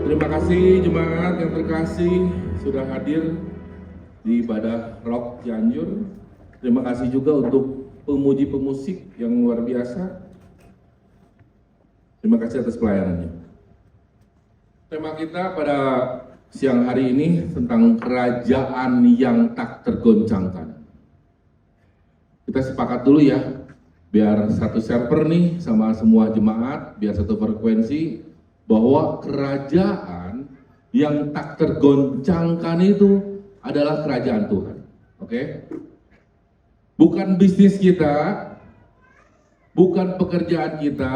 Terima kasih jemaat yang terkasih sudah hadir di ibadah Rock Cianjur. Terima kasih juga untuk pemuji pemusik yang luar biasa. Terima kasih atas pelayanannya. Tema kita pada siang hari ini tentang kerajaan yang tak tergoncangkan. Kita sepakat dulu ya, biar satu server nih sama semua jemaat, biar satu frekuensi, bahwa kerajaan yang tak tergoncangkan itu adalah kerajaan Tuhan. Oke? Bukan bisnis kita, bukan pekerjaan kita,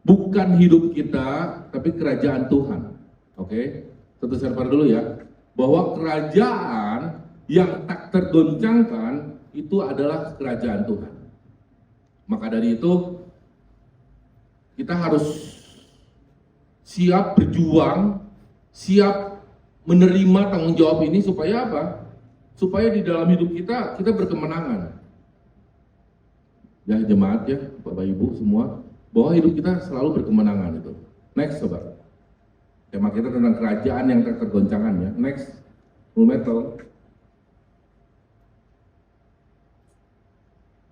bukan hidup kita, tapi kerajaan Tuhan. Oke? Satu server dulu ya, bahwa kerajaan yang tak tergoncangkan itu adalah kerajaan Tuhan. Maka dari itu kita harus siap berjuang, siap menerima tanggung jawab ini supaya apa? Supaya di dalam hidup kita berkemenangan. Ya jemaat ya, Bapak Ibu semua, bahwa hidup kita selalu berkemenangan itu. Next sobat. Tema kita tentang kerajaan yang tak tergoncangkan ya. Next. Full metal.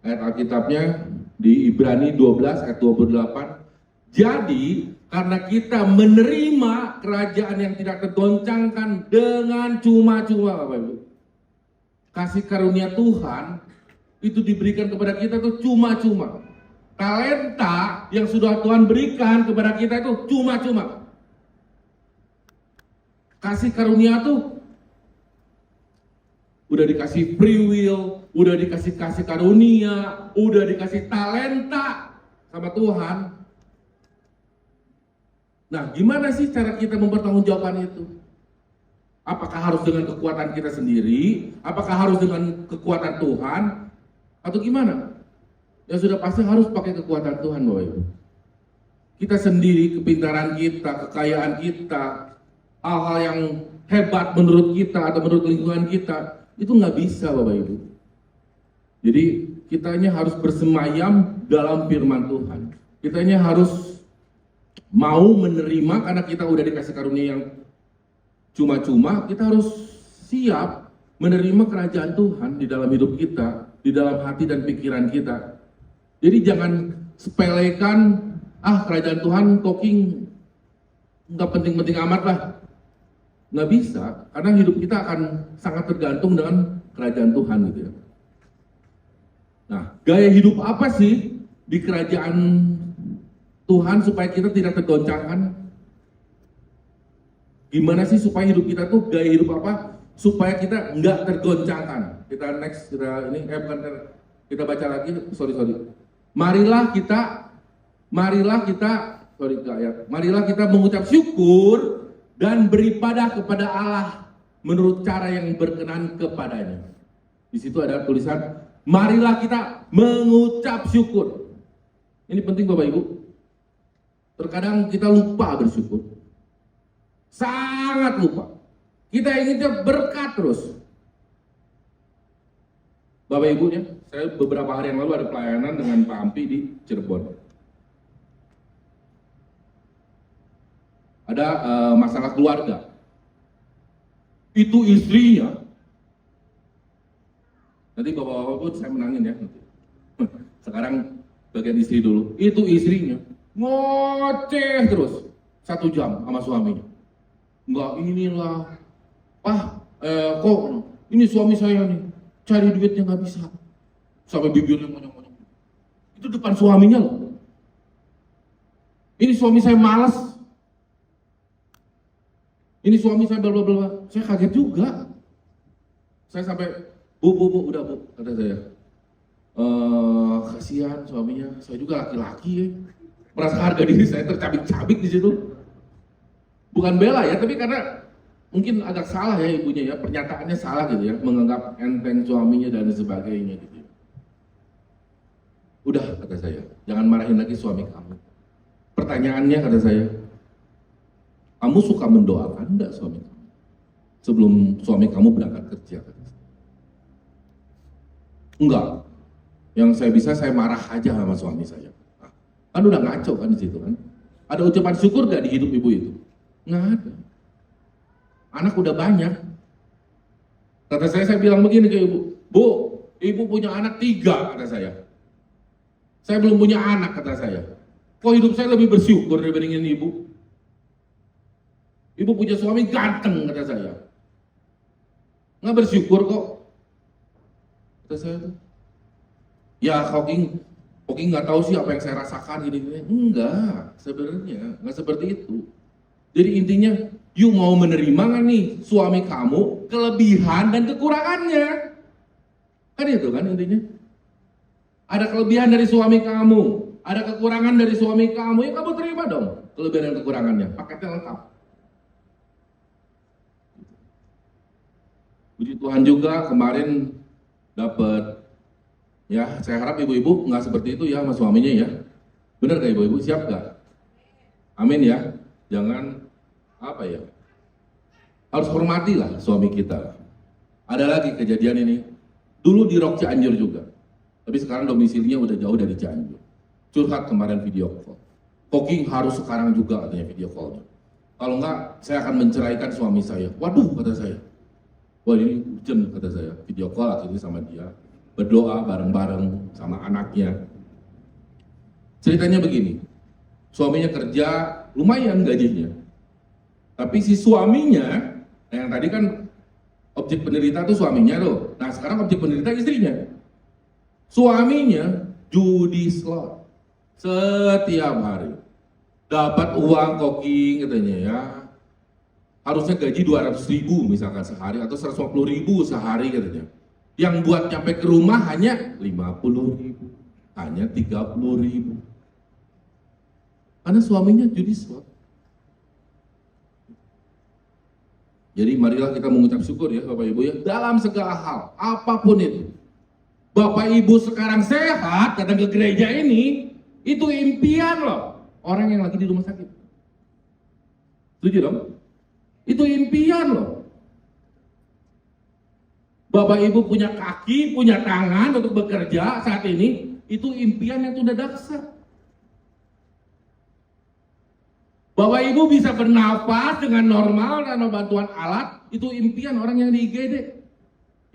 Ayat Alkitabnya di Ibrani 12 ayat 28. Jadi karena kita menerima kerajaan yang tidak tergoncangkan dengan cuma-cuma, Bapak Ibu. Kasih karunia Tuhan itu diberikan kepada kita itu cuma-cuma. Talenta yang sudah Tuhan berikan kepada kita itu cuma-cuma. Kasih karunia tuh udah dikasih free will, udah dikasih karunia, udah dikasih talenta sama Tuhan. Nah, gimana sih cara kita mempertanggungjawabkan itu? Apakah harus dengan kekuatan kita sendiri? Apakah harus dengan kekuatan Tuhan? Atau gimana? Ya sudah pasti harus pakai kekuatan Tuhan, Bapak Ibu. Kita sendiri, kepintaran kita, kekayaan kita, hal-hal yang hebat menurut kita atau menurut lingkungan kita, itu nggak bisa, Bapak Ibu. Jadi, kitanya harus bersemayam dalam firman Tuhan. Kitanya harus mau menerima karena kita udah dikasih karunia yang cuma-cuma, kita harus siap menerima kerajaan Tuhan di dalam hidup kita, di dalam hati dan pikiran kita. Jadi jangan sepelekan, kerajaan Tuhan talking nggak penting-penting amat lah. Nggak bisa, karena hidup kita akan sangat tergantung dengan kerajaan Tuhan gitu ya. Nah, gaya hidup apa sih di kerajaan Tuhan supaya kita tidak tergoncangkan? Gimana sih supaya hidup kita tuh gaya hidup apa supaya kita nggak tergoncangkan? Kita next, kita baca lagi, sorry. Marilah kita mengucap syukur dan beribadah kepada Allah menurut cara yang berkenan kepadanya. Di situ ada tulisan, marilah kita mengucap syukur. Ini penting Bapak Ibu. Terkadang kita lupa bersyukur. Sangat lupa. Kita inginnya berkat terus. Bapak Ibu ya, saya beberapa hari yang lalu ada pelayanan dengan Pak Ampi di Cirebon. Ada masalah keluarga. Itu istrinya. Nanti bapak-bapak pun saya menangin ya. Sekarang bagian istri dulu. Itu istrinya ngoceh terus 1 jam sama suaminya. Enggak inilah, kok ini suami saya nih cari duitnya nggak bisa, sampai bibirnya monyong-monyong. Itu depan suaminya loh. Ini suami saya malas. Ini suami saya bla bla bla. Saya kaget juga. Saya sampai bu udah bu kata saya. Kasihan suaminya. Saya juga laki-laki ya. Merasa harga diri saya tercabik-cabik di situ. Bukan bela ya, tapi karena mungkin agak salah ya ibunya ya, pernyataannya salah gitu ya, menganggap enteng suaminya dan sebagainya gitu ya. Udah kata saya, jangan marahin lagi suami kamu. Pertanyaannya kata saya, kamu suka mendoakan enggak suami kamu sebelum suami kamu berangkat kerja? Kata saya. Enggak. Yang saya bisa saya marah aja sama suami saya. Kan udah ngaco kan di situ kan. Ada ucapan syukur gak di hidup ibu itu? Nggak ada. Anak udah banyak. Kata saya bilang begini ke ibu, Bu, ibu punya anak 3, kata saya. Saya belum punya anak, kata saya. Kok hidup saya lebih bersyukur dibandingin ibu? Ibu punya suami ganteng, kata saya. Nggak bersyukur kok, kata saya tuh. Ya Koking nggak tahu sih apa yang saya rasakan gini-gini. Enggak, sebenarnya nggak seperti itu. Jadi intinya, you mau menerima nggak nih suami kamu kelebihan dan kekurangannya? Kan itu kan intinya. Ada kelebihan dari suami kamu, ada kekurangan dari suami kamu, ya kamu terima dong kelebihan dan kekurangannya, paketnya lengkap. Puji Tuhan juga kemarin dapat, ya saya harap ibu-ibu nggak seperti itu ya sama suaminya ya. Benar gak ibu-ibu? Siap gak? Amin ya. Jangan apa ya, harus hormatilah suami kita. Ada lagi kejadian ini, dulu di Rok Cianjur juga, tapi sekarang domisilinya udah jauh dari Cianjur. Curhat kemarin video call, Koking harus sekarang juga katanya video callnya. Kalau enggak, saya akan menceraikan suami saya. Waduh, kata saya. Wah ini urgent, kata saya. Video call akhirnya sama dia, berdoa bareng-bareng sama anaknya. Ceritanya begini, suaminya kerja lumayan gajinya, tapi si suaminya, yang tadi kan objek penderita tuh suaminya tuh. Nah sekarang objek penderita istrinya. Suaminya judi slot setiap hari. Dapat uang Koking katanya ya. Harusnya gaji 200.000 misalkan sehari atau 150.000 sehari katanya. Yang buat nyampe ke rumah hanya 50.000, hanya 30.000. Karena suaminya judi slot. Jadi marilah kita mengucap syukur ya Bapak Ibu ya, dalam segala hal, apapun itu. Bapak Ibu sekarang sehat, datang ke gereja ini, itu impian loh orang yang lagi di rumah sakit. Setuju dong? Itu impian loh. Bapak Ibu punya kaki, punya tangan untuk bekerja saat ini, itu impian yang tunda daksa. Bapak Ibu bisa bernafas dengan normal tanpa bantuan alat, itu impian orang yang di IGD,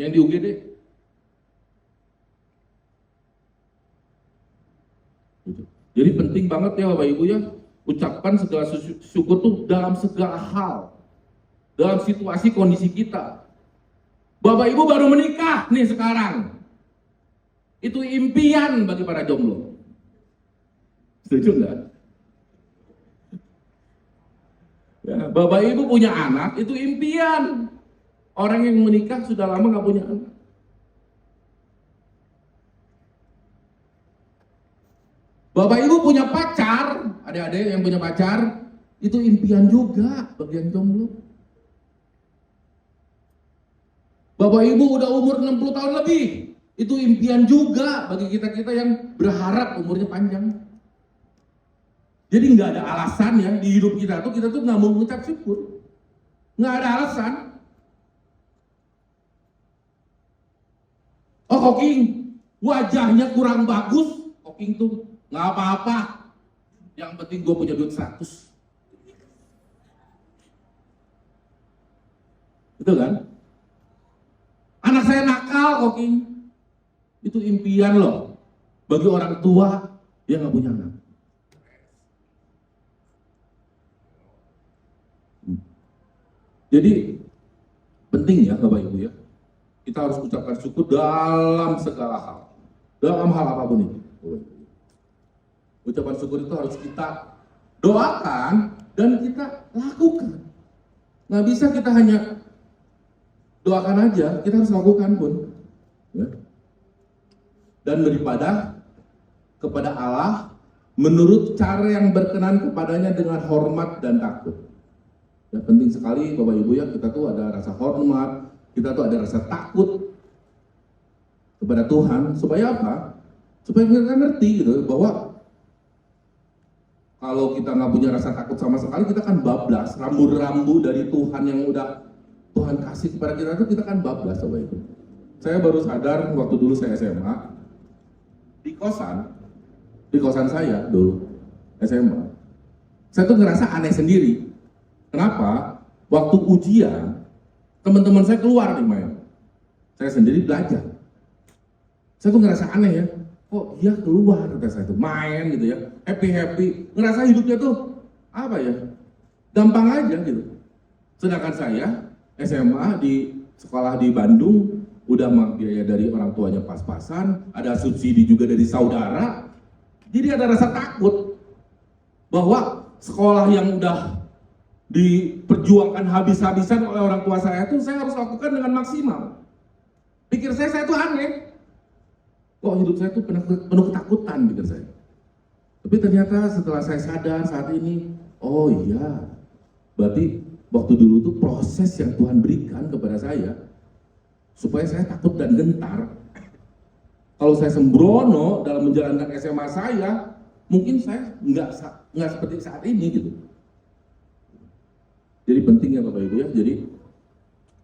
yang di UGD. Jadi penting banget ya Bapak Ibu ya, ucapkan segala syukur tuh dalam segala hal, dalam situasi kondisi kita. Bapak Ibu baru menikah nih sekarang, itu impian bagi para jomblo. Setuju nggak? Ya, Bapak Ibu punya anak, itu impian. Orang yang menikah sudah lama nggak punya anak. Bapak Ibu punya pacar, adik-adik yang punya pacar, itu impian juga bagi yang jomblo. Bapak Ibu udah umur 60 tahun lebih, itu impian juga bagi kita-kita yang berharap umurnya panjang. Jadi nggak ada alasan ya di hidup kita tuh nggak mau mengucap syukur, nggak ada alasan. Oh Koking, wajahnya kurang bagus, Koking tuh nggak apa-apa. Yang penting gue punya duit 100. Betul kan? Anak saya nakal Koking, itu impian loh bagi orang tua yang nggak punya anak. Jadi penting ya Bapak Ibu ya, kita harus ucapkan syukur dalam segala hal, dalam hal apapun itu. Ucapan syukur itu harus kita doakan dan kita lakukan. Nggak bisa kita hanya doakan aja, kita harus lakukan pun. Ya. Dan beribadah kepada Allah menurut cara yang berkenan kepadanya dengan hormat dan takut. Ya, penting sekali Bapak Ibu ya, kita tuh ada rasa hormat, kita tuh ada rasa takut kepada Tuhan. Supaya apa? Supaya kita ngerti gitu bahwa kalau kita nggak punya rasa takut sama sekali, kita kan bablas. Rambu-rambu dari Tuhan yang udah Tuhan kasih kepada kita tuh kita kan bablas Bapak Ibu. Saya baru sadar waktu dulu saya SMA, di kosan saya dulu SMA, saya tuh ngerasa aneh sendiri. Kenapa Kenapa? Waktu ujian, teman-teman saya keluar nih main. Saya sendiri belajar. Saya tuh ngerasa aneh ya. Kok dia keluar, kata saya tuh, main gitu ya. Happy-happy. Ngerasa hidupnya tuh, apa ya, gampang aja gitu. Sedangkan saya, SMA di sekolah di Bandung, udah biaya dari orang tuanya pas-pasan, ada subsidi juga dari saudara. Jadi ada rasa takut bahwa sekolah yang udah diperjuangkan habis-habisan oleh orang tua saya itu saya harus lakukan dengan maksimal. Pikir saya tuh aneh. Kok hidup saya tuh penuh ketakutan, pikir saya. Tapi ternyata setelah saya sadar saat ini, oh iya, berarti waktu dulu tuh proses yang Tuhan berikan kepada saya supaya saya takut dan gentar. Kalau saya sembrono dalam menjalankan SMA saya, mungkin saya nggak seperti saat ini gitu. Jadi penting ya Bapak Ibu ya, jadi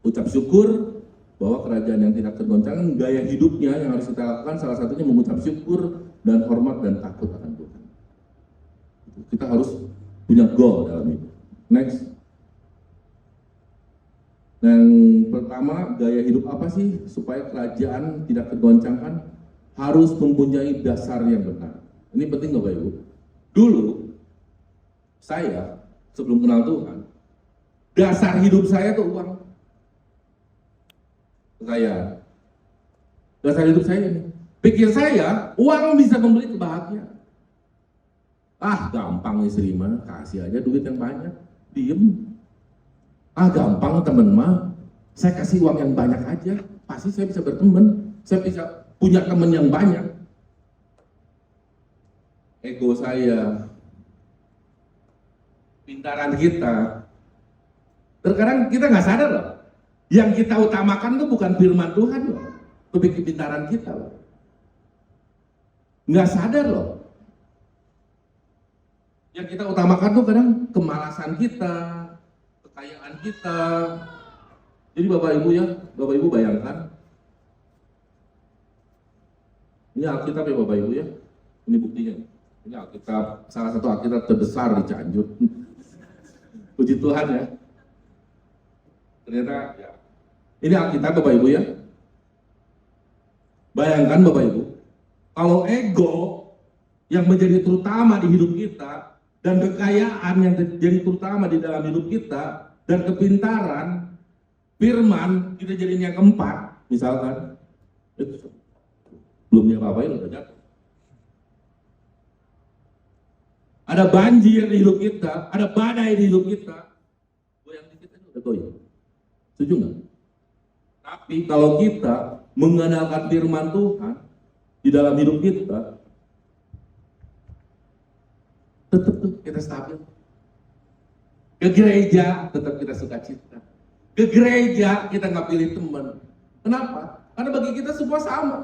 ucap syukur bahwa kerajaan yang tidak tergoncangkan, gaya hidupnya yang harus kita lakukan salah satunya mengucap syukur dan hormat dan takut akan Tuhan. Kita harus punya goal dalam hidup. Next. Yang pertama, gaya hidup apa sih supaya kerajaan tidak tergoncangkan? Harus mempunyai dasar yang benar. Ini penting Bapak Ibu. Dulu, saya sebelum kenal Tuhan, dasar hidup saya tuh uang. Dasar hidup saya ini. Pikir saya, uang bisa membeli kebahagiaan. Ah, gampang istri mah, kasih aja duit yang banyak, diem. Ah, gampang temen mah, saya kasih uang yang banyak aja, pasti saya bisa berteman, saya bisa punya teman yang banyak. Ego saya, pintaran kita, terkadang kita nggak sadar loh. Yang kita utamakan tuh bukan firman Tuhan loh, tapi kepintaran kita loh. Nggak sadar loh. Yang kita utamakan tuh kadang kemalasan kita, kekayaan kita. Jadi Bapak Ibu ya, Bapak Ibu bayangkan. Ini Alkitab ya Bapak Ibu ya, ini buktinya. Ini Alkitab, salah satu Alkitab terbesar di Cianjur. Puji Tuhan ya. Ternyata ya. Ini Alkitab Bapak Ibu ya. Bayangkan Bapak Ibu, kalau ego yang menjadi terutama di hidup kita dan kekayaan yang jadi terutama di dalam hidup kita dan kepintaran, firman kita jadiin yang keempat, misalkan itu belum diapa-apain udah jatuh. Ada banjir di hidup kita, ada badai di hidup kita, goyang dikit aja udah goyang. Setuju nggak? Tapi kalau kita mengandalkan firman Tuhan di dalam hidup kita, tetap tuh kita stabil. Ke gereja tetap kita sukacita. Ke gereja kita nggak pilih teman. Kenapa? Karena bagi kita semua sama.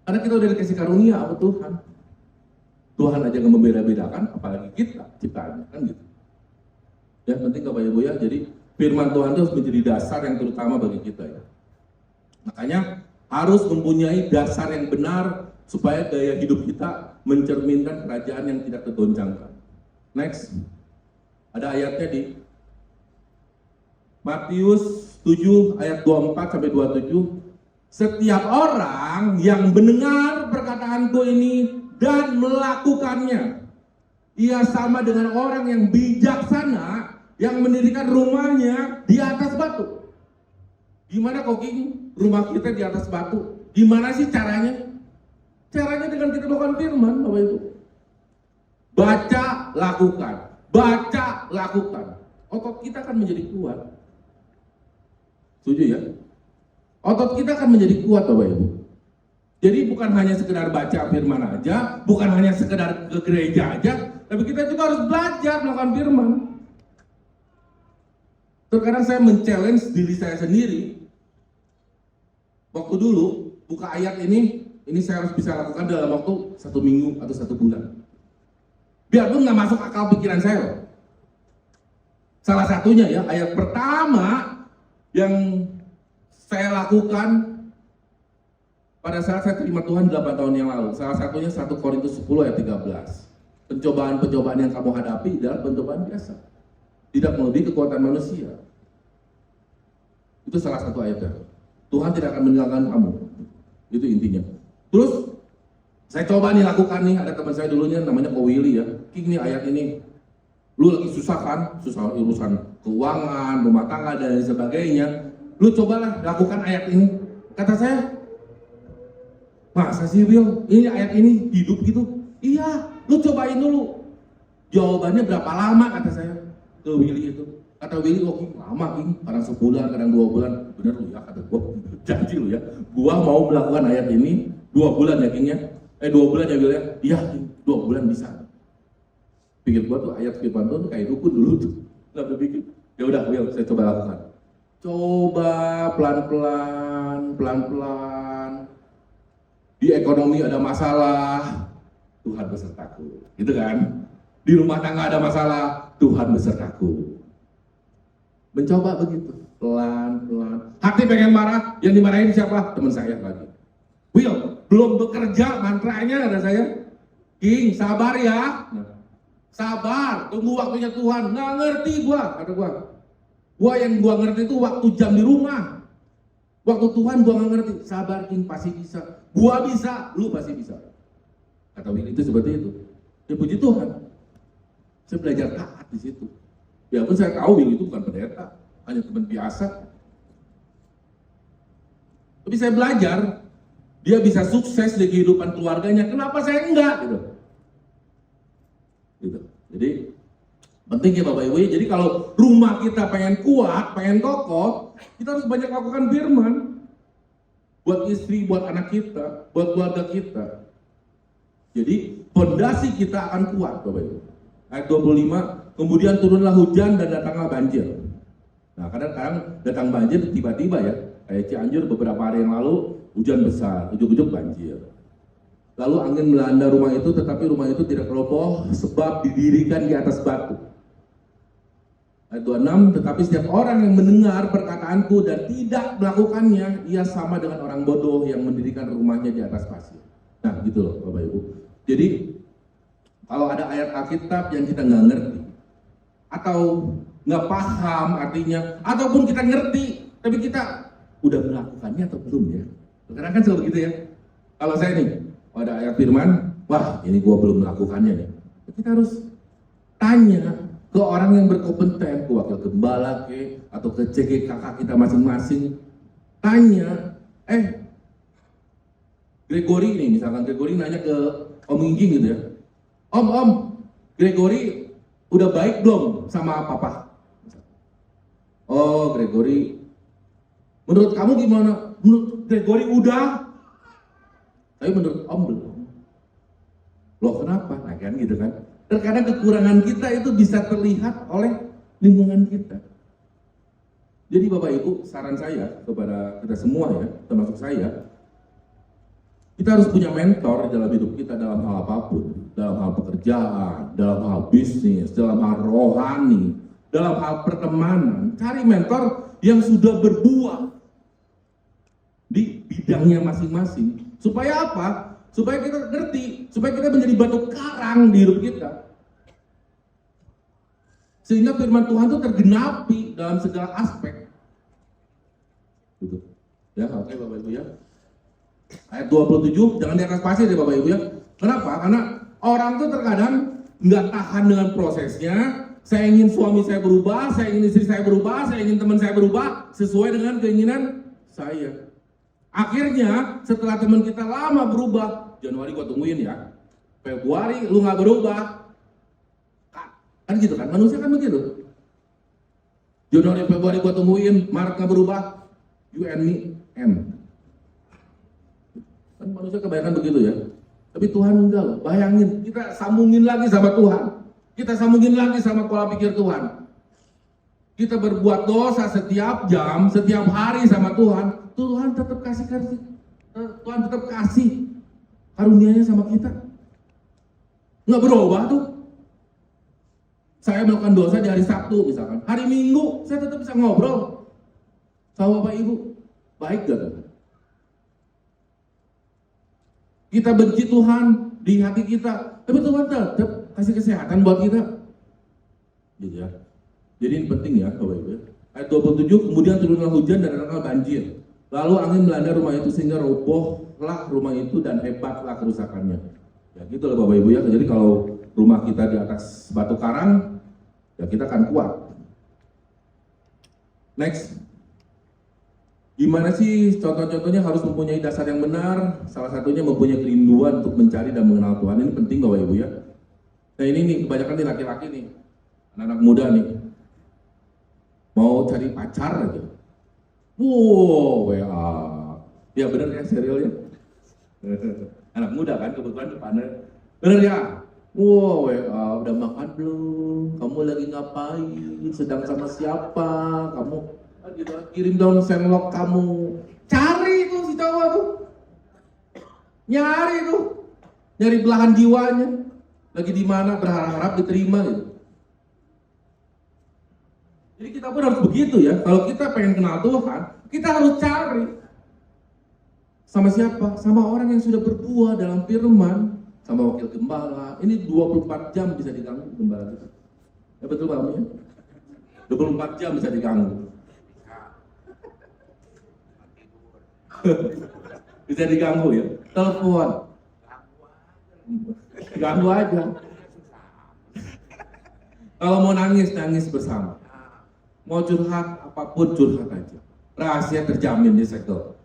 Karena kita udah dikasih karunia sama Tuhan. Tuhan aja nggak membeda-bedakan, apalagi kita ciptaannya kan gitu. Ya penting Bapak Ibu ya. Jadi firman Tuhan itu harus menjadi dasar yang terutama bagi kita ya. Makanya harus mempunyai dasar yang benar supaya gaya hidup kita mencerminkan kerajaan yang tidak tergoncangkan. Next. Ada ayatnya di Matius 7 ayat 24 sampai 27. Setiap orang yang mendengar perkataanku ini dan melakukannya, ia sama dengan orang yang bijaksana yang mendirikan rumahnya di atas batu. Gimana Koking? Rumah kita di atas batu. Gimana sih caranya? Caranya dengan kita lakukan firman, Bapak Ibu. Baca, lakukan. Baca, lakukan. Otot kita akan menjadi kuat. Setuju ya? Otot kita akan menjadi kuat, Bapak Ibu. Jadi bukan hanya sekedar baca firman aja, bukan hanya sekedar ke gereja aja, tapi kita juga harus belajar melakukan firman. Terkadang saya men-challenge diri saya sendiri. Waktu dulu buka ayat ini saya harus bisa lakukan dalam waktu 1 minggu atau 1 bulan. Biarpun nggak masuk akal pikiran saya. Salah satunya ya, ayat pertama yang saya lakukan pada saat saya terima Tuhan 8 tahun yang lalu. Salah satunya 1 Korintus 10 ayat 13. Pencobaan-pencobaan yang kamu hadapi adalah pencobaan biasa. Tidak melebihi kekuatan manusia. Itu salah satu ayatnya. Tuhan tidak akan meninggalkan kamu. Itu intinya. Terus, saya coba nih lakukan nih, ada teman saya dulunya namanya Ko Willy ya. King nih ayat ini. Lu lagi susah kan? Susah urusan keuangan, rumah tangga dan sebagainya. Lu cobalah lakukan ayat ini. Kata saya, masa sih Will? Ini ayat ini hidup gitu? Iya, lu cobain dulu. Jawabannya berapa lama kata saya ke Willy itu. Kata Willy, oh King, lama King, kadang sebulan, kadang 2 bulan. Bener lu ya, kata gua, janji lu ya. Gua mau melakukan ayat ini 2 bulan ya King ya. 2 bulan ya Will ya. Iya King, 2 bulan bisa. Pikir gua tuh ayat firman tuh kayak dukun dulu tuh. Nggak berpikir, ya udah Will, saya coba lakukan. Coba pelan-pelan. Di ekonomi ada masalah, Tuhan besertaku, gitu kan? Di rumah tangga ada masalah, Tuhan besertaku. Mencoba begitu, pelan-pelan. Hati pengen marah, yang dimarahin siapa? Teman saya lagi. Will, belum bekerja mantranya kata saya. King, sabar ya. Sabar, tunggu waktunya Tuhan. Nggak ngerti gua, kata gua. Yang gua ngerti itu waktu jam di rumah. Waktu Tuhan gua nggak ngerti. Sabar King, pasti bisa. Gua bisa, lu pasti bisa. Kata Will itu seperti itu. Ya puji Tuhan. Saya belajar taat di situ. Ya pun saya tahu Will itu bukan pendeta, hanya teman biasa. Tapi saya belajar, dia bisa sukses di kehidupan keluarganya. Kenapa saya enggak? Gitu. Jadi penting ya Bapak Ibu. Jadi kalau rumah kita pengen kuat, pengen kokoh, kita harus banyak lakukan firman. Buat istri, buat anak kita, buat keluarga kita. Jadi fondasi kita akan kuat Bapak Ibu. Ayat 25, kemudian turunlah hujan dan datanglah banjir. Nah kadang-kadang datang banjir tiba-tiba ya. Kayak Cianjur beberapa hari yang lalu hujan besar, ujuk-ujuk banjir. Lalu angin melanda rumah itu, tetapi rumah itu tidak roboh sebab didirikan di atas batu. Ayat 26, tetapi setiap orang yang mendengar perkataanku dan tidak melakukannya, ia sama dengan orang bodoh yang mendirikan rumahnya di atas pasir. Nah gitu loh Bapak Ibu. Jadi kalau ada ayat Alkitab yang kita nggak ngerti, atau nggak paham artinya, ataupun kita ngerti, tapi kita udah melakukannya atau belum ya? Karena kan selalu gitu ya. Kalau saya nih, ada ayat firman, wah ini gua belum melakukannya nih. Kita harus tanya ke orang yang berkompeten, ke wakil gembala atau ke CGKK kita masing-masing. Tanya, Gregory nih, misalkan Gregory nanya ke Om Ingging gitu ya. Om, Gregory udah baik belum sama papa? Oh, Gregory, menurut kamu gimana? Menurut Gregory udah, tapi menurut Om belum. Loh kenapa? Nah kan gitu kan. Terkadang kekurangan kita itu bisa terlihat oleh lingkungan kita. Jadi Bapak Ibu, saran saya kepada kita semua ya, termasuk saya, kita harus punya mentor dalam hidup kita dalam hal apapun. Dalam hal pekerjaan, dalam hal bisnis, dalam hal rohani, dalam hal pertemanan. Cari mentor yang sudah berbuah di bidangnya masing-masing. Supaya apa? Supaya kita ngerti, supaya kita menjadi batu karang di hidup kita. Sehingga firman Tuhan itu tergenapi dalam segala aspek. Gitu. Ya, oke Bapak Ibu ya. Ayat 27, jangan di atas pasir ya Bapak Ibu ya. Kenapa? Karena orang tuh terkadang nggak tahan dengan prosesnya. Saya ingin suami saya berubah, saya ingin istri saya berubah, saya ingin teman saya berubah sesuai dengan keinginan saya. Akhirnya setelah teman kita lama berubah, Januari gua tungguin ya, Februari lu nggak berubah, kan gitu kan, manusia kan begitu. Januari Februari gua tungguin, Maret nggak berubah, you and me end. Kan manusia kebanyakan begitu ya. Tapi Tuhan enggak loh, bayangin, kita sambungin lagi sama Tuhan. Kita sambungin lagi sama pola pikir Tuhan. Kita berbuat dosa setiap jam, setiap hari sama Tuhan. Tuhan tetap kasih, Tuhan tetap kasih karunia-Nya sama kita. Nggak berubah tuh. Saya melakukan dosa di hari Sabtu misalkan. Hari Minggu saya tetap bisa ngobrol sama Bapak Ibu. Baik gak tuh? Kita benci Tuhan di hati kita, tapi Tuhan tetap kasih kesehatan buat kita. Gitu ya. Jadi ini penting ya Bapak Ibu ya. Ayat 27, kemudian turunlah hujan dan datanglah banjir. Lalu angin melanda rumah itu sehingga robohlah rumah itu dan hebatlah kerusakannya. Ya gitu lah Bapak Ibu ya. Jadi kalau rumah kita di atas batu karang, ya kita akan kuat. Next. Gimana sih contoh-contohnya harus mempunyai dasar yang benar? Salah satunya mempunyai kerinduan untuk mencari dan mengenal Tuhan. Ini penting Bapak Ibu ya. Nah ini nih kebanyakan nih laki-laki nih, anak-anak muda nih, mau cari pacar aja. Wow, WA. Ya benar ya serialnya. Anak muda kan kebetulan depannya. Benar ya? Wow, WA, udah makan belum? Kamu lagi ngapain? Sedang sama siapa? Kamu gitu, kirim dong sendok kamu. Cari tuh si cowok tuh. Nyari tuh. Nyari belahan jiwanya. Lagi di mana berharap diterima gitu. Jadi kita pun harus begitu ya. Kalau kita pengen kenal Tuhan, kita harus cari. Sama siapa? Sama orang yang sudah berbuah dalam firman. Sama wakil gembala. Ini 24 jam bisa diganggu gembala kita. Ya betul Pak Ami ya? 24 jam bisa diganggu. Bisa diganggu ya, telepon, ganggu aja. Kalau mau nangis bersama, mau curhat apapun curhat aja. Rahasia terjamin di segel.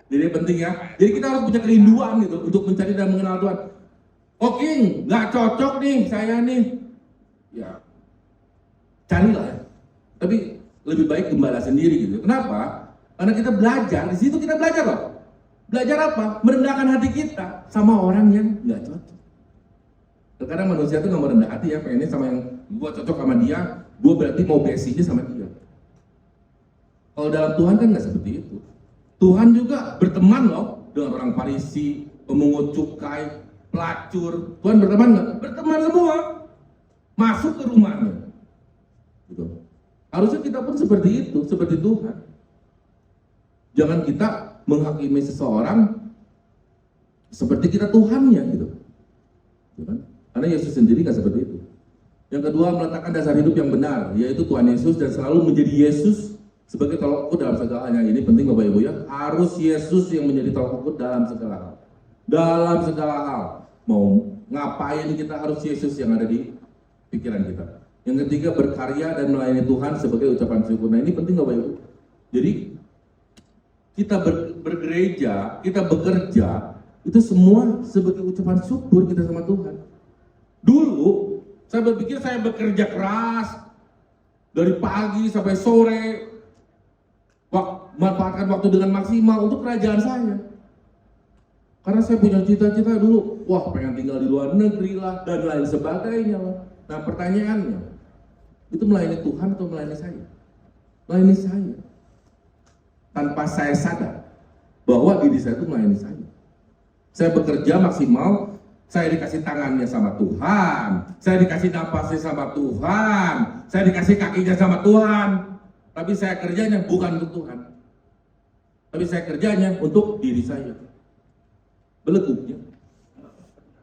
Jadi penting ya. Jadi kita harus punya kerinduan gitu untuk mencari dan mengenal Tuhan. Oke, nggak cocok nih saya nih, ya carilah ya. Tapi lebih baik gembala sendiri gitu. Kenapa? Karena kita belajar, di situ kita belajar loh. Belajar apa? Merendahkan hati kita sama orang yang nggak cocok. Terkadang manusia tuh nggak mau rendah hati ya, pengennya sama yang gua cocok sama dia, gua berarti mau basinya sama dia. Kalau dalam Tuhan kan nggak seperti itu. Tuhan juga berteman loh dengan orang Farisi, pemungut cukai, pelacur. Tuhan berteman nggak? Berteman semua. Masuk ke rumahnya. Gitu. Harusnya kita pun seperti itu, seperti Tuhan. Jangan kita menghakimi seseorang seperti kita Tuhannya gitu. Karena Yesus sendiri nggak seperti itu. Yang kedua, meletakkan dasar hidup yang benar, yaitu Tuhan Yesus, dan selalu menjadi Yesus sebagai tolak ukur dalam segalanya. Ini penting Bapak Ibu ya. Harus Yesus yang menjadi tolak ukur dalam segala hal. Dalam segala hal. Mau ngapain kita harus Yesus yang ada di pikiran kita. Yang ketiga, berkarya dan melayani Tuhan sebagai ucapan syukur. Nah ini penting Bapak Ibu. Jadi kita bergereja, kita bekerja, itu semua sebagai ucapan syukur kita sama Tuhan. Dulu saya berpikir saya bekerja keras dari pagi sampai sore, manfaatkan waktu dengan maksimal untuk kerajaan saya. Karena saya punya cita-cita dulu, wah pengen tinggal di luar negeri lah dan lain sebagainya lah. Nah pertanyaannya, itu melayani Tuhan atau melayani saya? Melayani saya. Tanpa saya sadar bahwa diri saya itu melayani saya. Saya bekerja maksimal, saya dikasih tangannya sama Tuhan, saya dikasih napasnya sama Tuhan, saya dikasih kakinya sama Tuhan. Tapi saya kerjanya bukan untuk Tuhan. Tapi saya kerjanya untuk diri saya. Beleguknya.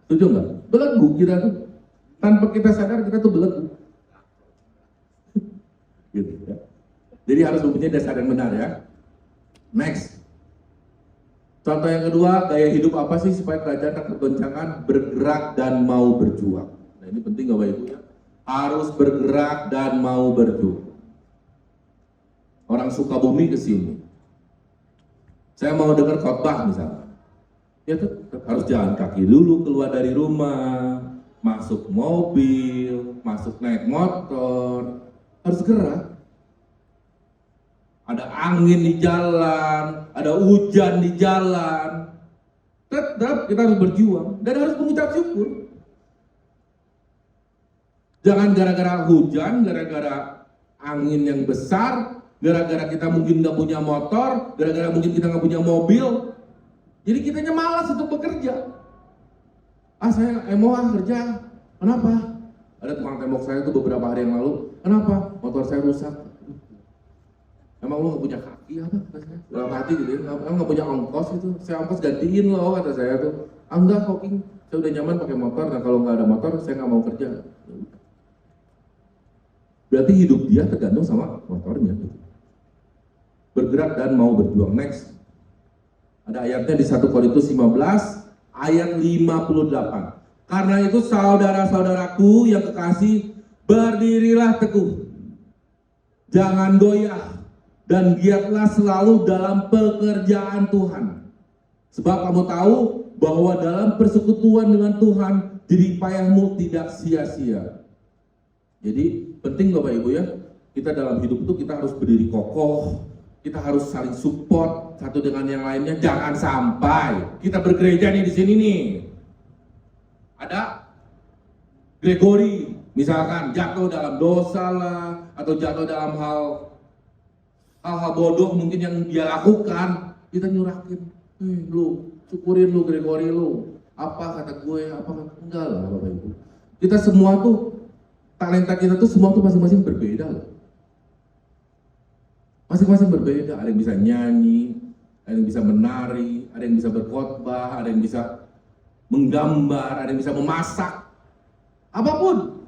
Setuju nggak? Belegu kita tuh. Tanpa kita sadar kita tuh belegu. Gitu ya. Jadi harus mempunyai dasar yang benar ya. Next. Contoh yang kedua, gaya hidup apa sih supaya kerajaan tak tergoncangkan? Bergerak dan mau berjuang. Nah ini penting Bapak Ibu ya. Harus bergerak dan mau berjuang. Orang Sukabumi ke sini. Saya mau dengar khotbah misalnya. Ya tetap harus jalan kaki dulu keluar dari rumah, masuk mobil, masuk naik motor, harus gerak. Ada angin di jalan, ada hujan di jalan, tetap kita harus berjuang dan harus mengucap syukur. Jangan gara-gara hujan, gara-gara angin yang besar, gara-gara kita mungkin nggak punya motor, gara-gara mungkin kita nggak punya mobil, jadi kitanya malas untuk bekerja. Saya mau kerja, kenapa? Ada tukang tembok saya itu beberapa hari yang lalu, kenapa? Motor saya rusak. Emang lu nggak punya kaki apa? Dalam hati gitu, emang nggak punya ongkos itu? Saya ongkos gantiin loh kata saya tuh. Enggak kok, saya udah nyaman pakai motor, nah kalau nggak ada motor saya nggak mau kerja. Berarti hidup dia tergantung sama motornya. Bergerak dan mau berjuang. Next. Ada ayatnya di 1 Korintus 15 ayat 58. Karena itu saudara-saudaraku yang kekasih, berdirilah teguh. Jangan goyah dan giatlah selalu dalam pekerjaan Tuhan. Sebab kamu tahu bahwa dalam persekutuan dengan Tuhan, jerih payahmu tidak sia-sia. Jadi penting Bapak Ibu ya, kita dalam hidup itu kita harus berdiri kokoh, kita harus saling support satu dengan yang lainnya. Jangan sampai kita bergereja nih di sini nih, ada Gregory misalkan jatuh dalam dosa lah, atau jatuh dalam hal-hal bodoh mungkin yang dia lakukan, kita nyurahin, lu syukurin lu Gregory lu, apa kata gue, apa kata enggak lah Bapak Ibu. Kita semua tuh, talenta kita tuh semua tuh masing-masing berbeda loh. Masing-masing berbeda, ada yang bisa nyanyi, ada yang bisa menari, ada yang bisa berkhotbah, ada yang bisa menggambar, ada yang bisa memasak, apapun.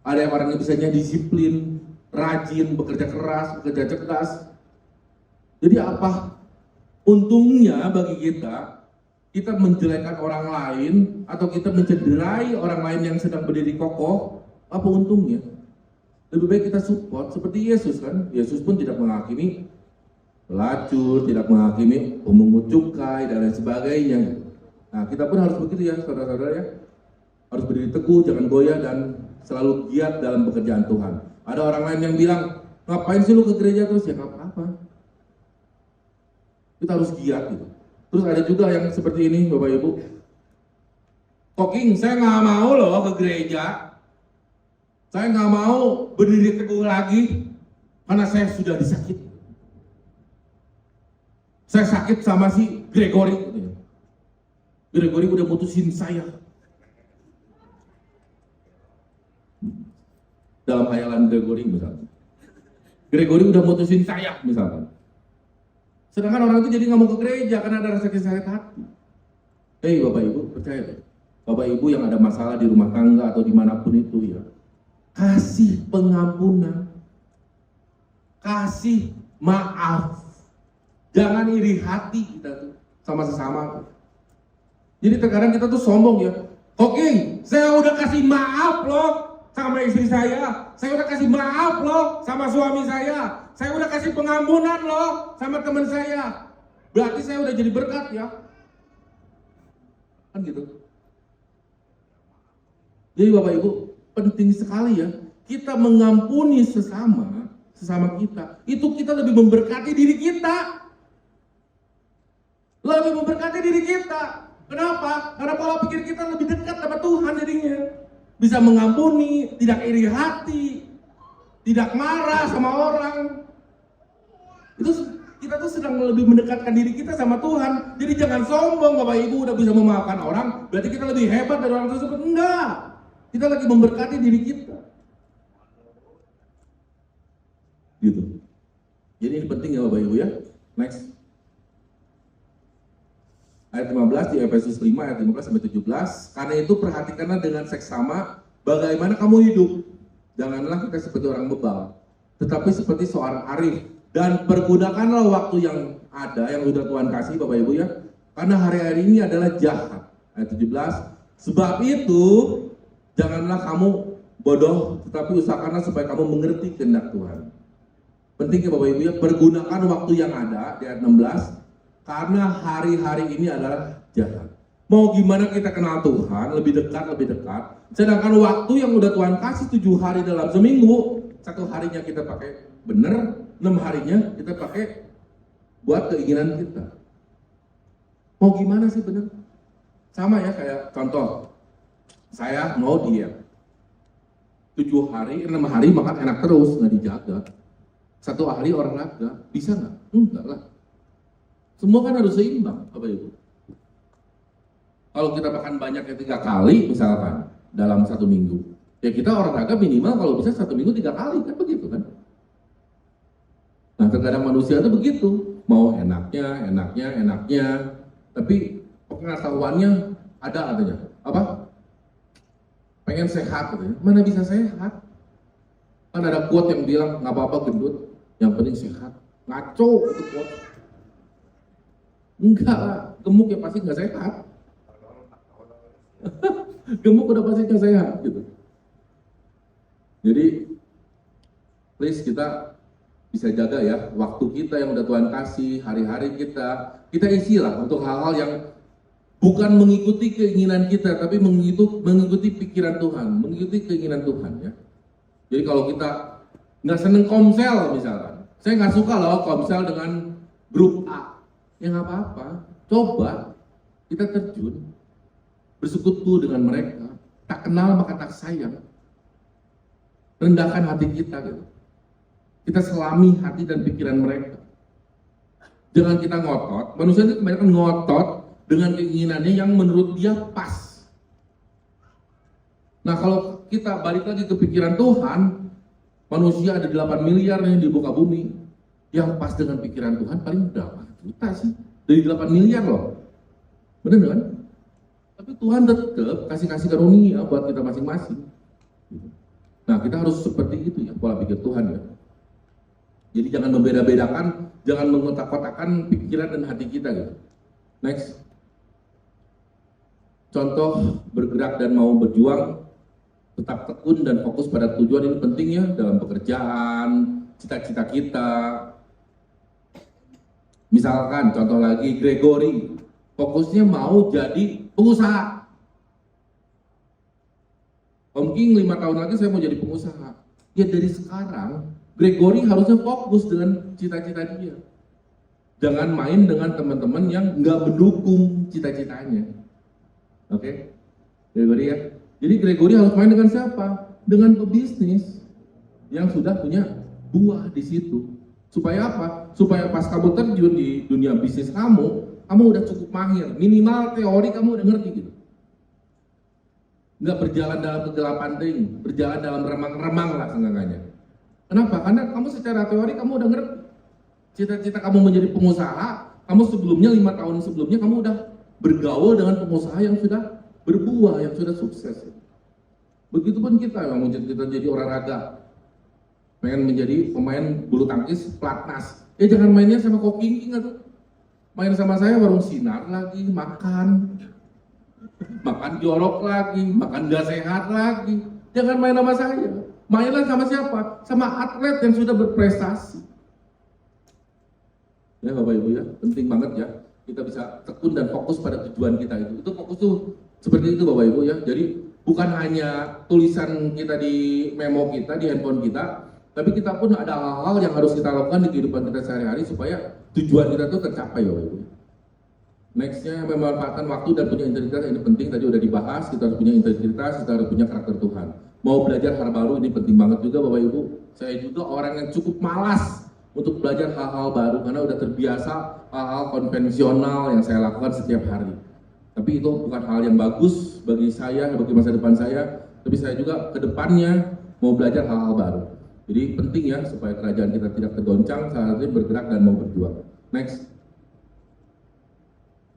Ada yang orang yang bisanya disiplin, rajin, bekerja keras, bekerja cerdas. Jadi apa untungnya bagi kita menjelekkan orang lain atau kita mencederai orang lain yang sedang berdiri kokoh? Apa untungnya? Lebih baik kita support seperti Yesus kan. Yesus pun tidak menghakimi pelacur, tidak menghakimi pemungut cukai dan lain sebagainya. Nah kita pun harus begitu ya saudara-saudara ya. Harus berdiri teguh, jangan goyah dan selalu giat dalam pekerjaan Tuhan. Ada orang lain yang bilang, ngapain sih lu ke gereja terus? Ya nggak apa-apa. Kita harus giat gitu. Terus ada juga yang seperti ini Bapak Ibu. Koking, saya nggak mau loh ke gereja. Saya nggak mau berdiri teguh lagi karena saya sudah disakit. Saya sakit sama si Gregory. Gregory udah mutusin saya. Dalam hayalan Gregory misalnya. Gregory udah mutusin saya misalkan. Sedangkan orang itu jadi nggak mau ke gereja karena ada rasa sakit hati. Hei Bapak Ibu, percaya deh. Bapak Ibu yang ada masalah di rumah tangga atau dimanapun itu ya, kasih pengampunan, kasih maaf, jangan iri hati kita tuh sama sesama. Jadi terkadang kita tuh sombong ya, oke, saya udah kasih maaf loh sama istri saya udah kasih maaf loh sama suami saya udah kasih pengampunan loh sama teman saya, berarti saya udah jadi berkat ya, kan gitu. Jadi Bapak Ibu, penting sekali ya, kita mengampuni sesama kita, itu kita lebih memberkati diri kita. Lebih memberkati diri kita. Kenapa? Karena pola pikir kita lebih dekat sama Tuhan jadinya. Bisa mengampuni, tidak iri hati, tidak marah sama orang. Itu kita tuh sedang lebih mendekatkan diri kita sama Tuhan. Jadi jangan sombong Bapak Ibu udah bisa memaafkan orang, berarti kita lebih hebat dari orang tersebut. Enggak. Kita lagi memberkati diri kita. Gitu. Jadi ini penting ya Bapak Ibu ya. Next. Ayat 15 di Efesus 5 ayat 15 sampai 17. Karena itu perhatikanlah dengan seksama bagaimana kamu hidup. Janganlah kita seperti orang bebal, tetapi seperti seorang arif. Dan pergunakanlah waktu yang ada, yang sudah Tuhan kasih Bapak Ibu ya. Karena hari-hari ini adalah jahat. Ayat 17. Sebab itu janganlah kamu bodoh, tetapi usahakanlah supaya kamu mengerti kehendak Tuhan. Penting ya Bapak Ibu ya, pergunakan waktu yang ada di ayat 16. Karena hari-hari ini adalah jahat. Mau gimana kita kenal Tuhan, lebih dekat. Sedangkan waktu yang udah Tuhan kasih 7 hari dalam seminggu, 1 harinya kita pakai benar, 6 harinya kita pakai buat keinginan kita. Mau gimana sih benar? Sama ya kayak contoh, saya mau diet. 7 hari, 6 hari makan enak terus, nggak dijaga. 1 hari olahraga, bisa nggak? Enggak lah. Semua kan harus seimbang, Bapak Ibu. Kalau kita makan banyak 3 kali, misalkan dalam 1 minggu, ya kita olahraga minimal kalau bisa 1 minggu 3 kali, kan begitu kan? Nah terkadang manusia itu begitu, mau enaknya, tapi oke pengetahuannya ada katanya. Apa? Pengen sehat katanya. Mana bisa sehat? Kan ada quote yang bilang nggak apa-apa gendut, yang penting sehat. Ngaco itu quote. Enggak lah, gemuk ya pasti nggak sehat. Gemuk udah pasti nggak sehat gitu. Jadi please kita bisa jaga ya waktu kita yang udah Tuhan kasih, hari-hari kita isilah untuk hal-hal yang bukan mengikuti keinginan kita, tapi mengikuti pikiran Tuhan, mengikuti keinginan Tuhan ya. Jadi kalau kita nggak seneng komsel misalkan, saya nggak suka loh komsel dengan grup A, ya nggak apa-apa, coba kita terjun, bersekutu dengan mereka, tak kenal maka tak sayang, rendahkan hati kita gitu. Kita selami hati dan pikiran mereka. Jangan kita ngotot, manusia itu kebanyakan ngotot dengan keinginannya yang menurut dia pas. Nah kalau kita balik lagi ke pikiran Tuhan, manusia ada 8 miliar nih di muka bumi. Yang pas dengan pikiran Tuhan paling berapa juta sih? Dari 8 miliar loh. Bener kan? Tapi Tuhan tetap kasih karunia buat kita masing-masing. Nah kita harus seperti itu ya, pola pikir Tuhan ya. Jadi jangan membeda-bedakan, jangan mengotak-kotakan pikiran dan hati kita gitu. Next. Contoh bergerak dan mau berjuang, tetap tekun dan fokus pada tujuan ini penting ya dalam pekerjaan, cita-cita kita. Misalkan contoh lagi Gregory, fokusnya mau jadi pengusaha. Om King 5 tahun lagi saya mau jadi pengusaha. Ya dari sekarang Gregory harusnya fokus dengan cita-cita dia. Jangan main dengan teman-teman yang nggak mendukung cita-citanya. Oke? Gregory ya. Jadi Gregory harus main dengan siapa? Dengan pebisnis yang sudah punya buah di situ. Supaya apa? Supaya pas kamu terjun di dunia bisnis kamu udah cukup mahir. Minimal teori kamu udah ngerti gitu. Nggak berjalan dalam kegelapan ring, berjalan dalam remang-remang lah seenggaknya. Kenapa? Karena kamu secara teori kamu udah ngerti. Cita-cita kamu menjadi pengusaha, kamu sebelumnya 5 tahun sebelumnya kamu udah bergaul dengan pengusaha yang sudah berbuah, yang sudah sukses. Begitupun kita yang mau kita jadi olahraga, pengen menjadi pemain bulu tangkis pelatnas. Ya jangan mainnya sama Kokingking atau main sama saya warung sinar lagi, makan jorok lagi, makan gak sehat lagi. Jangan main sama saya. Mainlah sama siapa? Sama atlet yang sudah berprestasi. Ya Bapak Ibu ya, penting banget ya. Kita bisa tekun dan fokus pada tujuan kita itu. Itu fokus tuh seperti itu Bapak Ibu ya. Jadi bukan hanya tulisan kita di memo kita, di handphone kita, tapi kita pun ada hal-hal yang harus kita lakukan di kehidupan kita sehari-hari supaya tujuan kita tuh tercapai Bapak Ibu. Nextnya memanfaatkan waktu dan punya integritas, ini penting, tadi udah dibahas, kita harus punya integritas, kita harus punya karakter Tuhan. Mau belajar hal baru, ini penting banget juga Bapak Ibu. Saya juga orang yang cukup malas untuk belajar hal-hal baru, karena udah terbiasa hal-hal konvensional yang saya lakukan setiap hari. Tapi itu bukan hal yang bagus bagi saya, bagi masa depan saya, tapi saya juga ke depannya mau belajar hal-hal baru. Jadi penting ya, supaya kerajaan kita tidak tergoncang, saat ini bergerak dan mau berjuang. Next.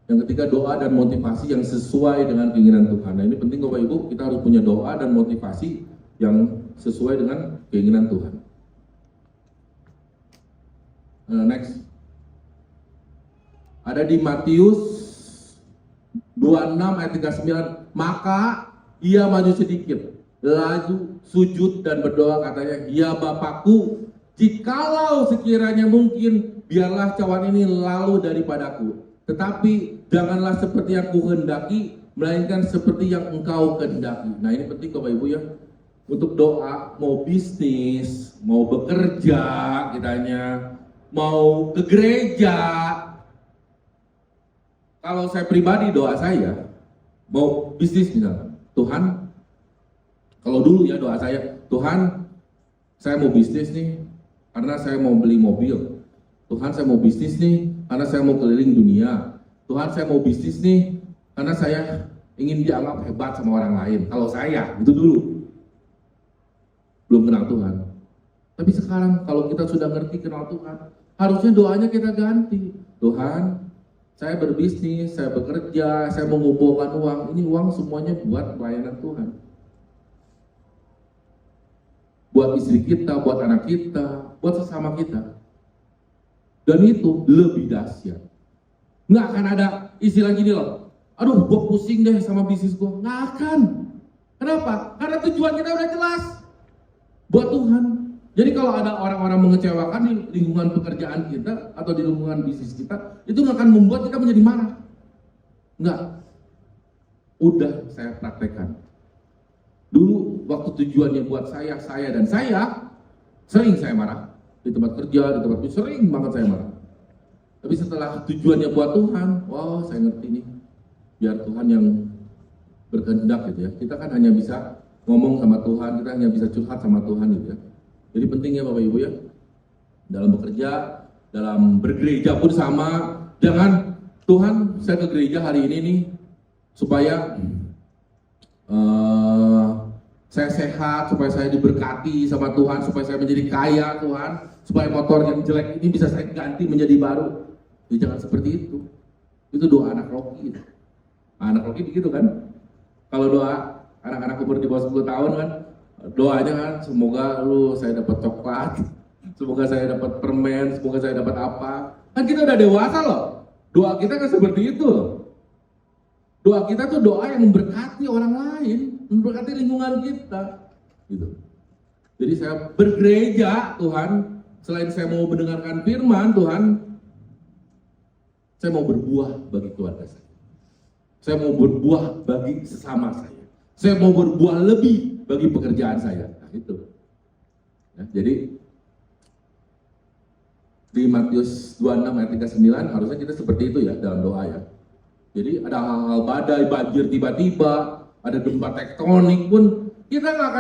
Yang ketiga, doa dan motivasi yang sesuai dengan keinginan Tuhan. Nah ini penting Bapak Ibu, kita harus punya doa dan motivasi yang sesuai dengan keinginan Tuhan. Next. Ada di Matius 26 ayat 39, maka ia maju sedikit, lalu sujud dan berdoa katanya, ya Bapakku, jikalau sekiranya mungkin, biarlah cawan ini lalu daripadaku. Tetapi janganlah seperti yang kuhendaki, melainkan seperti yang engkau kehendaki. Nah ini penting Bapak Ibu ya. Untuk doa, mau bisnis, mau bekerja, kitanya, mau ke gereja. Kalau saya pribadi doa saya, mau bisnis misalnya, Tuhan, kalau dulu ya doa saya, Tuhan, saya mau bisnis nih, karena saya mau beli mobil. Tuhan, saya mau bisnis nih, karena saya mau keliling dunia. Tuhan, saya mau bisnis nih, karena saya ingin dianggap hebat sama orang lain. Kalau saya, itu dulu. Belum kenal Tuhan. Tapi sekarang, kalau kita sudah ngerti kenal Tuhan, harusnya doanya kita ganti. Tuhan, Saya berbisnis, saya bekerja, saya mengumpulkan uang. Ini uang semuanya buat pelayanan Tuhan. Buat istri kita, buat anak kita, buat sesama kita. Dan itu lebih dahsyat. Nggak akan ada istilah gini loh, aduh gue pusing deh sama bisnis gue. Nggak akan. Kenapa? Karena tujuan kita udah jelas. Buat Tuhan. Jadi kalau ada orang-orang mengecewakan di lingkungan pekerjaan kita atau di lingkungan bisnis kita, itu nggak akan membuat kita menjadi marah. Nggak. Udah saya praktekkan. Dulu waktu tujuannya buat saya dan saya, sering saya marah. Di tempat kerja, di tempat bisnis, sering banget saya marah. Tapi setelah tujuannya buat Tuhan, wah saya ngerti nih. Biar Tuhan yang berkehendak gitu ya. Kita kan hanya bisa ngomong sama Tuhan, kita hanya bisa curhat sama Tuhan gitu ya. Jadi penting ya Bapak Ibu ya, dalam bekerja, dalam bergereja pun sama. Jangan, Tuhan saya ke gereja hari ini nih, supaya saya sehat, supaya saya diberkati sama Tuhan, supaya saya menjadi kaya Tuhan, supaya motor yang jelek ini bisa saya ganti menjadi baru. Jadi jangan seperti itu. Itu doa anak Rocky. Anak Rocky begitu kan? Kalau doa anak-anak umur di bawah 10 tahun kan, doanya kan semoga saya dapat coklat, semoga saya dapat permen, semoga saya dapat apa. Kan kita udah dewasa loh. Doa kita kan seperti itu loh. Doa kita tuh doa yang memberkati orang lain, memberkati lingkungan kita, gitu. Jadi saya bergereja, Tuhan, selain saya mau mendengarkan firman Tuhan, saya mau berbuah bagi keluarga saya. Saya mau berbuah bagi sesama saya. Saya mau berbuah lebih bagi pekerjaan saya. Nah, itu. Ya, jadi di Matius 26 ayat 39 harusnya kita seperti itu ya dalam doa ya. Jadi ada hal-hal badai, banjir tiba-tiba, ada gempa tektonik pun kita nggak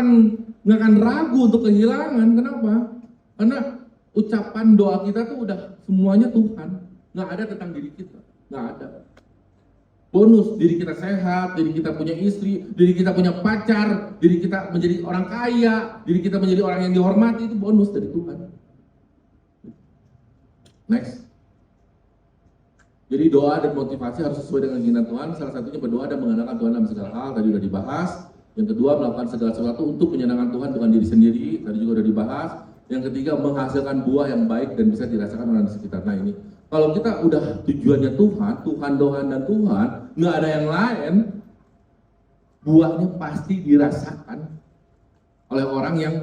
akan ragu untuk kehilangan. Kenapa? Karena ucapan doa kita tuh udah semuanya Tuhan, nggak ada tentang diri kita, nggak ada. Bonus, diri kita sehat, diri kita punya istri, diri kita punya pacar, diri kita menjadi orang kaya, diri kita menjadi orang yang dihormati, itu bonus dari Tuhan. Next. Jadi doa dan motivasi harus sesuai dengan keinginan Tuhan. Salah satunya berdoa dan mengandalkan Tuhan dalam segala hal, tadi sudah dibahas. Yang kedua, melakukan segala sesuatu untuk menyenangkan Tuhan, bukan diri sendiri, tadi juga sudah dibahas. Yang ketiga, menghasilkan buah yang baik dan bisa dirasakan orang di sekitar. Nah ini, kalau kita udah tujuannya Tuhan, Tuhan dan Tuhan, nggak ada yang lain, buahnya pasti dirasakan oleh orang yang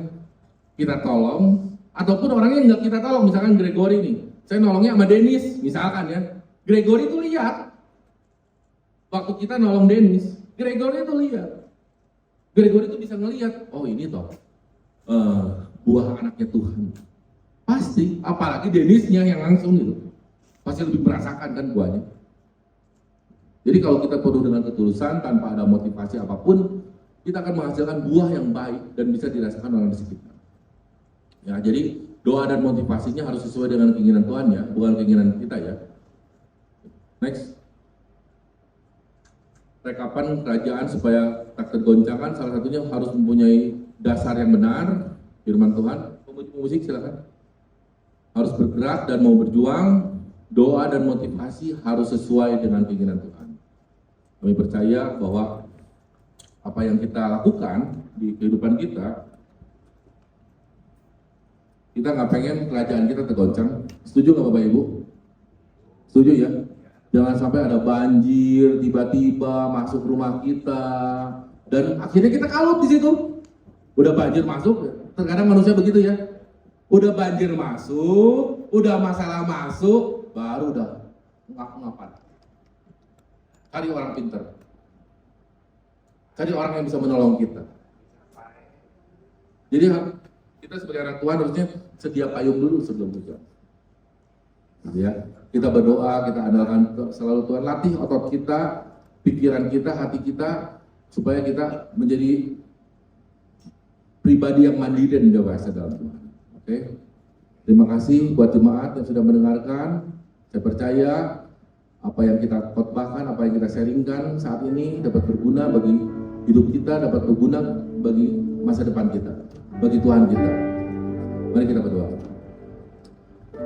kita tolong, ataupun orang yang nggak kita tolong. Misalkan Gregory nih, saya nolongnya sama Dennis, misalkan ya. Gregory itu lihat, waktu kita nolong Dennis, Gregory itu lihat. Gregory itu bisa ngelihat, oh ini toh buah anaknya Tuhan. Pasti, apalagi Dennisnya yang langsung gitu, pasti lebih merasakan kan buahnya. Jadi kalau kita penuh dengan ketulusan, tanpa ada motivasi apapun, kita akan menghasilkan buah yang baik dan bisa dirasakan orang di sekitar. Ya, jadi doa dan motivasinya harus sesuai dengan keinginan Tuhan ya, bukan keinginan kita ya. Next. Rekapan kerajaan supaya tak tergoncangkan, salah satunya harus mempunyai dasar yang benar, firman Tuhan. Pemusik silakan. Harus bergerak dan mau berjuang, doa dan motivasi harus sesuai dengan keinginan Tuhan. Kami percaya bahwa apa yang kita lakukan di kehidupan kita nggak pengen kerajaan kita tergoncang. Setuju nggak Bapak Ibu? Setuju ya? Jangan sampai ada banjir tiba-tiba masuk rumah kita dan akhirnya kita kalut di situ. Udah banjir masuk, terkadang manusia begitu ya. Udah banjir masuk, udah masalah masuk, baru udah ngap-ngapan. Cari orang pintar, cari orang yang bisa menolong kita. Jadi kita sebagai anak Tuhan harusnya sedia payung dulu sebelum hujan. Ya, kita berdoa, kita andalkan selalu Tuhan, latih otot kita, pikiran kita, hati kita, supaya kita menjadi pribadi yang mandiri dan dewasa dalam Tuhan. Oke, terima kasih buat jemaat yang sudah mendengarkan. Saya percaya apa yang kita khotbahkan, apa yang kita sharingkan saat ini dapat berguna bagi hidup kita, dapat berguna bagi masa depan kita, bagi Tuhan kita. Mari kita berdoa.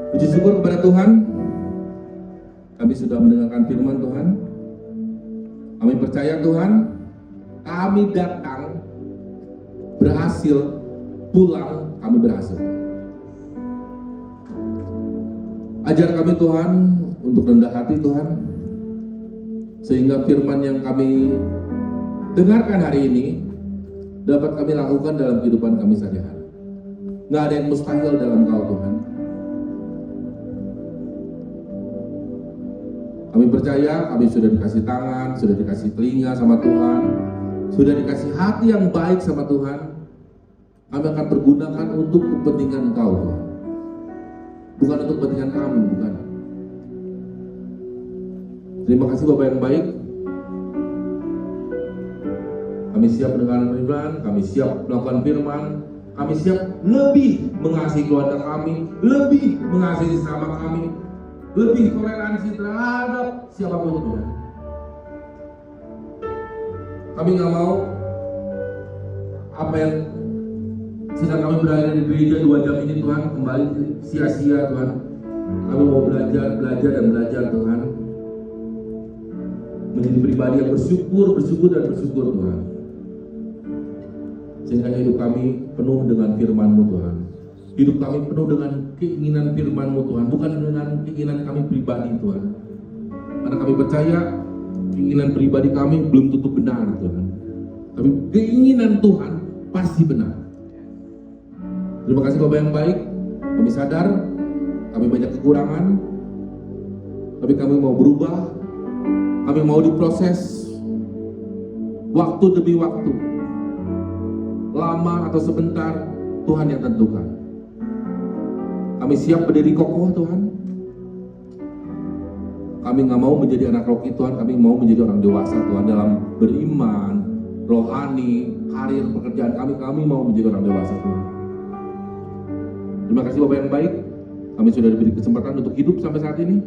Puji syukur kepada Tuhan. Kami sudah mendengarkan firman Tuhan. Kami percaya Tuhan, kami datang berhasil, pulang kami berhasil. Ajar kami Tuhan untuk rendah hati Tuhan, sehingga firman yang kami dengarkan hari ini dapat kami lakukan dalam kehidupan kami sehari-hari. Nggak ada yang mustahil dalam Kau Tuhan. Kami percaya kami sudah dikasih tangan, sudah dikasih telinga sama Tuhan, sudah dikasih hati yang baik sama Tuhan. Kami akan pergunakan untuk kepentingan Kau Tuhan, bukan untuk kepentingan kami, bukan. Terima kasih Bapak yang baik. Kami siap mendengarkan firman, kami siap melakukan firman, kami siap lebih mengasihi keluarga kami, lebih mengasihi sesama kami, lebih toleransi terhadap siapapun Tuhan. Kami nggak mau apa yang sedang kami berada di gereja 2 jam ini Tuhan kembali sia-sia Tuhan. Kami mau belajar dan belajar Tuhan, menjadi pribadi yang bersyukur Tuhan, sehingga hidup kami penuh dengan firman-Mu Tuhan. Hidup kami penuh dengan keinginan firman-Mu Tuhan, bukan dengan keinginan kami pribadi Tuhan. Karena kami percaya keinginan pribadi kami belum tentu benar Tuhan, tapi keinginan Tuhan pasti benar. Terima kasih Bapak yang baik. Kami sadar kami banyak kekurangan, tapi kami mau berubah. Kami mau diproses waktu demi waktu, lama atau sebentar Tuhan yang tentukan. Kami siap berdiri kokoh Tuhan. Kami nggak mau menjadi anak rocky Tuhan, kami mau menjadi orang dewasa Tuhan dalam beriman, rohani, karir, pekerjaan kami mau menjadi orang dewasa Tuhan. Terima kasih Bapak yang baik. Kami sudah diberi kesempatan untuk hidup sampai saat ini.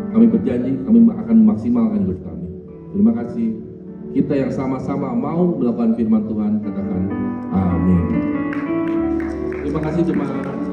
Kami berjanji kami akan memaksimalkan hidup kami. Terima kasih. Kita yang sama-sama mau melakukan firman Tuhan, katakan amin. Terima kasih jemaat.